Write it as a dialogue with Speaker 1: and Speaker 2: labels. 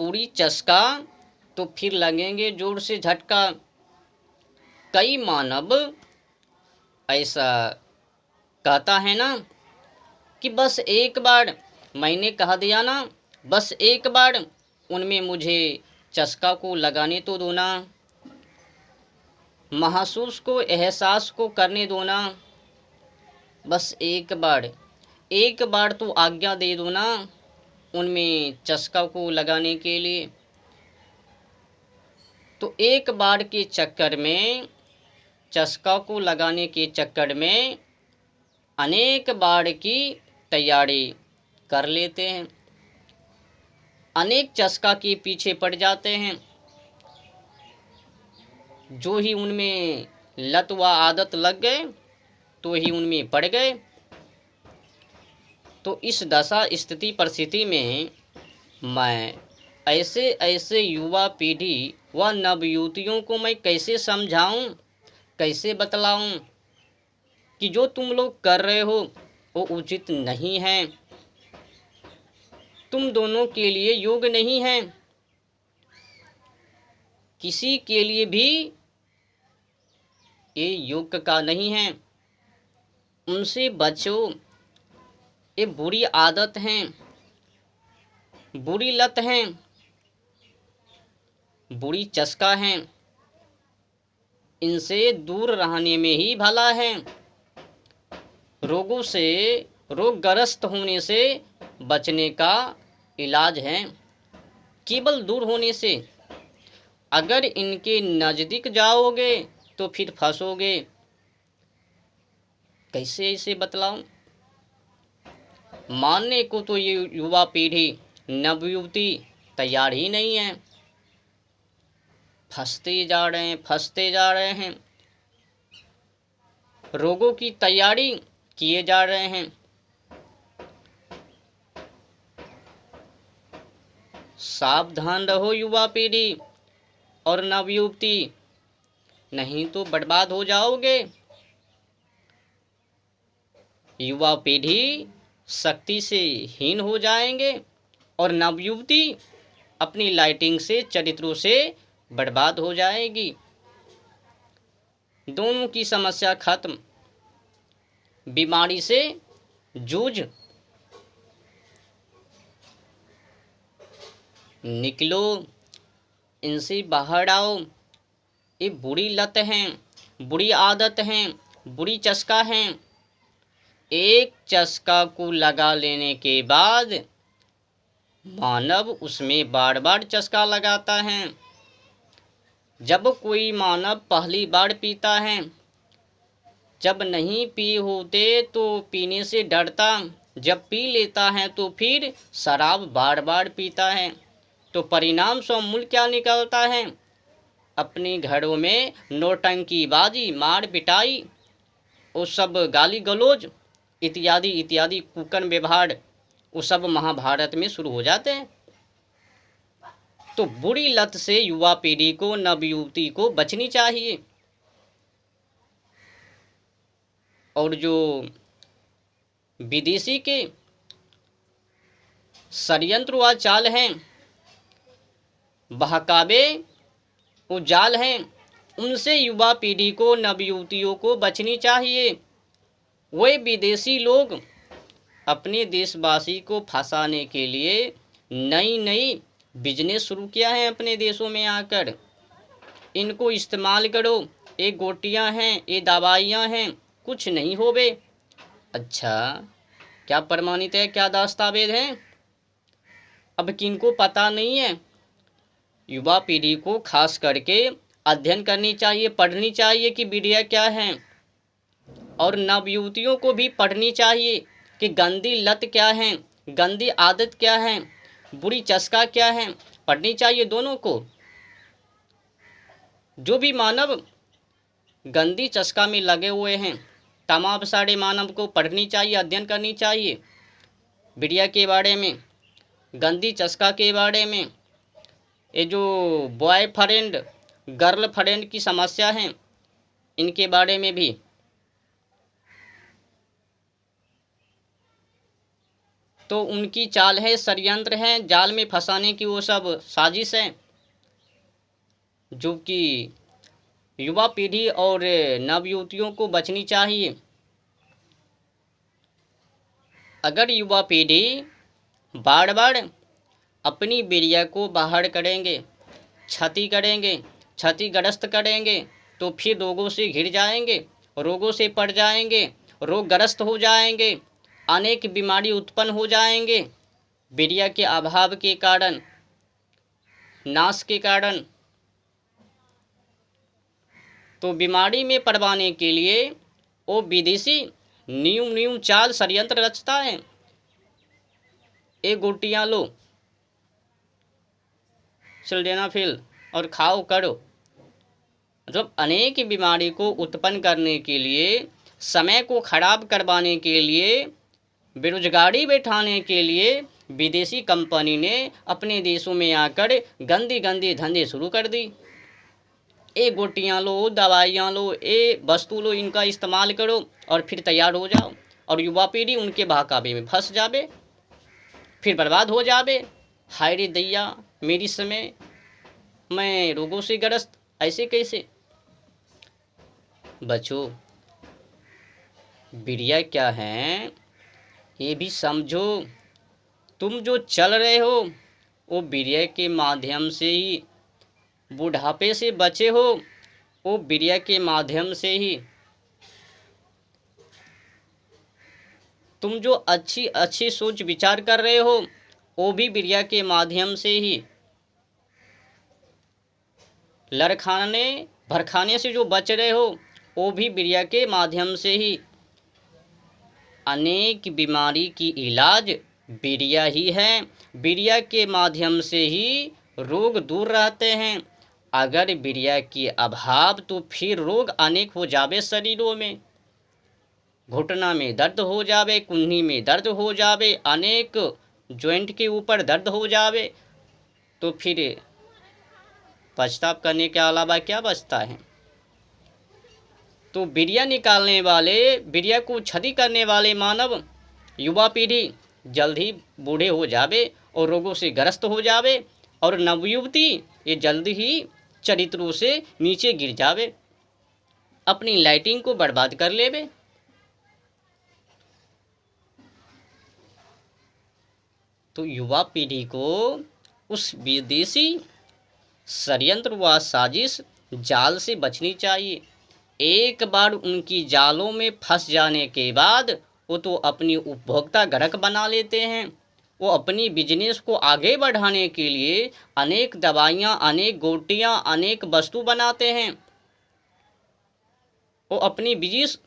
Speaker 1: बुरी चस्का तो फिर लगेंगे जोर से झटका। कई मानव ऐसा कहता है ना कि बस एक बार मैंने कह दिया ना, बस एक बार उनमें मुझे चस्का को लगाने तो दो ना, महसूस को एहसास को करने दो ना, बस एक बार तो आज्ञा दे दो ना उनमें चस्का को लगाने के लिए। तो एक बार के चक्कर में, चस्का को लगाने के चक्कर में अनेक बार की तैयारी कर लेते हैं, अनेक चस्का के पीछे पड़ जाते हैं। जो ही उनमें लत व आदत लग गए तो ही उनमें पड़ गए। तो इस दशा स्थिति परिस्थिति में मैं ऐसे ऐसे युवा पीढ़ी व नवयुवतियों को मैं कैसे समझाऊं, कैसे बतलाऊं कि जो तुम लोग कर रहे हो वो उचित नहीं है, तुम दोनों के लिए योग्य नहीं है, किसी के लिए भी ये योग्य का नहीं है, उनसे बचो। ये बुरी आदत हैं, बुरी लत हैं, बुरी चस्का हैं, इनसे दूर रहने में ही भला है। रोगों से, रोगग्रस्त होने से बचने का इलाज है केवल दूर होने से। अगर इनके नज़दीक जाओगे तो फिर फंसोगे। कैसे इसे बतलाऊं? मानने को तो ये युवा पीढ़ी, नवयुवती तैयार ही नहीं है, फंसते जा रहे हैं, फंसते जा रहे हैं, रोगों की तैयारी किए जा रहे हैं। सावधान रहो युवा पीढ़ी और नवयुवती, नहीं तो बर्बाद हो जाओगे। युवा पीढ़ी शक्ति से हीन हो जाएंगे और नवयुवती अपनी लाइटिंग से, चरित्रों से बर्बाद हो जाएगी। दोनों की समस्या खत्म। बीमारी से जूझ निकलो, इनसे बाहर आओ। ये बुरी लत हैं, बुरी आदत हैं, बुरी चस्का हैं। एक चस्का को लगा लेने के बाद मानव उसमें बार बार चस्का लगाता है। जब कोई मानव पहली बार पीता है, जब नहीं पी होते तो पीने से डरता, जब पी लेता है तो फिर शराब बार बार पीता है। तो परिणाम स्वमूल क्या निकलता है? अपने घरों में नौटंकीबाजी, मार पिटाई, वो सब गाली गलौज इत्यादि इत्यादि कुकर्म व्यवहार, वो सब महाभारत में शुरू हो जाते हैं। तो बुरी लत से युवा पीढ़ी को, नवयुवती को बचनी चाहिए। और जो विदेशी के षड्यंत्र व चाल हैं, बहकावे वो जाल हैं, उनसे युवा पीढ़ी को, नवयुवतियों को बचनी चाहिए। वे विदेशी लोग अपने देशवासी को फंसाने के लिए नई नई बिजनेस शुरू किया है अपने देशों में आकर। इनको इस्तेमाल करो, ये गोटियां हैं, ये दवाइयां हैं, कुछ नहीं होवे। अच्छा, क्या प्रमाणित है, क्या दस्तावेज है? अब किनको पता नहीं है। युवा पीढ़ी को खास करके अध्ययन करनी चाहिए, पढ़नी चाहिए कि मीडिया क्या है, और नवयुवतियों को भी पढ़नी चाहिए कि गंदी लत क्या है, गंदी आदत क्या है, बुरी चस्का क्या है। पढ़नी चाहिए दोनों को। जो भी मानव गंदी चस्का में लगे हुए हैं, तमाम सारे मानव को पढ़नी चाहिए, अध्ययन करनी चाहिए मीडिया के बारे में, गंदी चस्का के बारे में। ये जो बॉयफ्रेंड गर्लफ्रेंड की समस्या है, इनके बारे में भी। तो उनकी चाल है, षड्यंत्र है, जाल में फंसाने की वो सब साजिश है, जो कि युवा पीढ़ी और नवयुवतियों को बचनी चाहिए। अगर युवा पीढ़ी बार बार अपनी बेरिया को बाहर करेंगे, क्षतिग्रस्त करेंगे, तो फिर रोगों से घिर जाएंगे, रोगों से पड़ जाएंगे, रोगग्रस्त हो जाएंगे, अनेक बीमारी उत्पन्न हो जाएंगे बेरिया के अभाव के कारण, नाश के कारण। तो बीमारी में पड़वाने के लिए वो विदेशी न्यू चाल षड्यंत्र रचता है। एक गोटियाँ लो सिल्डेनाफिल और खाओ करो, मतलब अनेक बीमारी को उत्पन्न करने के लिए, समय को खराब करवाने के लिए, बेरोजगारी बैठाने के लिए विदेशी कंपनी ने अपने देशों में आकर गंदी धंधे शुरू कर दी। ये गोटियाँ लो, दवाइयाँ लो, ये वस्तु लो, इनका इस्तेमाल करो और फिर तैयार हो जाओ, और युवा पीढ़ी उनके बहकावे में फंस जावे, फिर बर्बाद हो जावे। हाय रे दैया, मेरी समय मैं रोगों से ग्रस्त, ऐसे कैसे? बच्चों, बेरिया क्या है ये भी समझो। तुम जो चल रहे हो वो बेरिया के माध्यम से ही, बुढ़ापे से बचे हो वो बेरिया के माध्यम से ही। तुम जो अच्छी सोच विचार कर रहे हो वो भी बेरिया के माध्यम से ही। लड़खाने भरखाने से जो बच रहे हो वो भी बेरिया के माध्यम से ही। अनेक बीमारी की इलाज बेरिया ही है, बेरिया के माध्यम से ही रोग दूर रहते हैं। अगर बेरिया के अभाव तो फिर रोग अनेक हो जावे शरीरों में, घुटना में दर्द हो जावे, कुन्ही में दर्द हो जावे, अनेक जॉइंट के ऊपर दर्द हो जावे, तो फिर पछतावा करने के अलावा क्या बचता है? तो बेरिया निकालने वाले, बेरिया को क्षति करने वाले मानव युवा पीढ़ी जल्द ही बूढ़े हो जावे और रोगों से ग्रस्त हो जावे, और नवयुवती ये जल्द ही चरित्रों से नीचे गिर जावे, अपनी लाइटिंग को बर्बाद कर लेवे। तो युवा पीढ़ी को उस विदेशी षड्यंत्र व साजिश जाल से बचनी चाहिए। एक बार उनकी जालों में फंस जाने के बाद वो तो अपनी उपभोक्ता ग्राहक बना लेते हैं। वो अपनी बिजनेस को आगे बढ़ाने के लिए अनेक दवाइयाँ, अनेक गोटियाँ, अनेक वस्तु बनाते हैं। वो अपनी बिजनेस